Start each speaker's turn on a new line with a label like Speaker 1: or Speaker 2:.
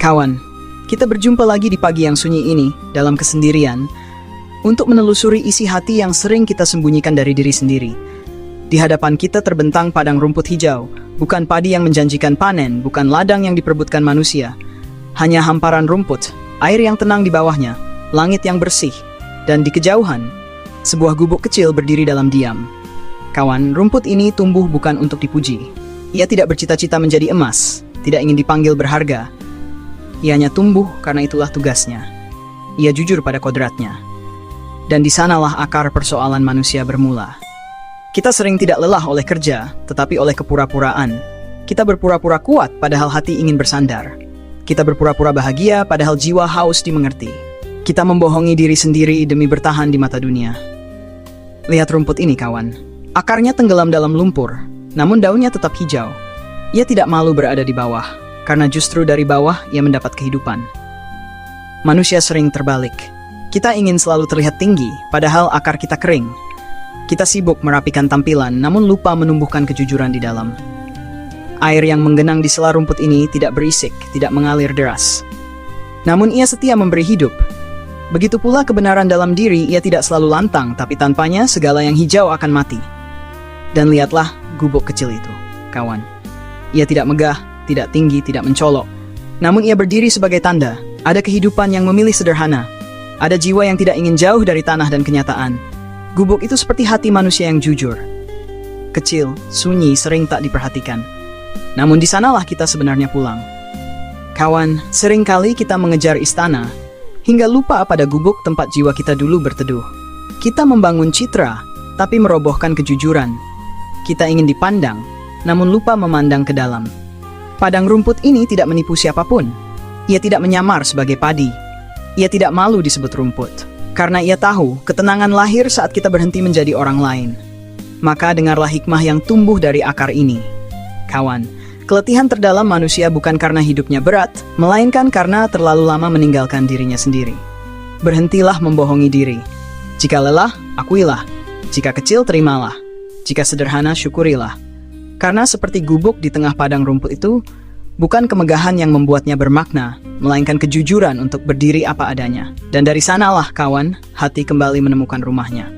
Speaker 1: Kawan, kita berjumpa lagi di pagi yang sunyi ini dalam kesendirian untuk menelusuri isi hati yang sering kita sembunyikan dari diri sendiri. Di hadapan kita terbentang padang rumput hijau, bukan padi yang menjanjikan panen, bukan ladang yang diperebutkan manusia. Hanya hamparan rumput, air yang tenang di bawahnya, langit yang bersih, dan di kejauhan, sebuah gubuk kecil berdiri dalam diam. Kawan, rumput ini tumbuh bukan untuk dipuji. Ia tidak bercita-cita menjadi emas, tidak ingin dipanggil berharga. Ia hanya tumbuh karena itulah tugasnya. Ia jujur pada kodratnya. Dan di sanalah akar persoalan manusia bermula. Kita sering tidak lelah oleh kerja, tetapi oleh kepura-puraan. Kita berpura-pura kuat padahal hati ingin bersandar. Kita berpura-pura bahagia padahal jiwa haus dimengerti. Kita membohongi diri sendiri demi bertahan di mata dunia. Lihat rumput ini, kawan. Akarnya tenggelam dalam lumpur, namun daunnya tetap hijau. Ia tidak malu berada di bawah, karena justru dari bawah ia mendapat kehidupan. Manusia sering terbalik. Kita ingin selalu terlihat tinggi, padahal akar kita kering. Kita sibuk merapikan tampilan, namun lupa menumbuhkan kejujuran di dalam. Air yang menggenang di sela rumput ini tidak berisik, tidak mengalir deras. Namun ia setia memberi hidup. Begitu pula kebenaran dalam diri, ia tidak selalu lantang, tapi tanpanya segala yang hijau akan mati. Dan lihatlah gubuk kecil itu, kawan. Ia tidak megah, tidak tinggi, tidak mencolok. Namun ia berdiri sebagai tanda, ada kehidupan yang memilih sederhana. Ada jiwa yang tidak ingin jauh dari tanah dan kenyataan. Gubuk itu seperti hati manusia yang jujur. Kecil, sunyi, sering tak diperhatikan. Namun di sanalah kita sebenarnya pulang. Kawan, seringkali kita mengejar istana, hingga lupa pada gubuk tempat jiwa kita dulu berteduh. Kita membangun citra, tapi merobohkan kejujuran. Kita ingin dipandang, namun lupa memandang ke dalam. Padang rumput ini tidak menipu siapapun. Ia tidak menyamar sebagai padi. Ia tidak malu disebut rumput. Karena ia tahu, ketenangan lahir saat kita berhenti menjadi orang lain. Maka dengarlah hikmah yang tumbuh dari akar ini. Kawan, keletihan terdalam manusia bukan karena hidupnya berat, melainkan karena terlalu lama meninggalkan dirinya sendiri. Berhentilah membohongi diri. Jika lelah, akuilah. Jika kecil, terimalah. Jika sederhana, syukurilah. Karena seperti gubuk di tengah padang rumput itu, bukan kemegahan yang membuatnya bermakna, melainkan kejujuran untuk berdiri apa adanya. Dan dari sanalah, kawan, hati kembali menemukan rumahnya.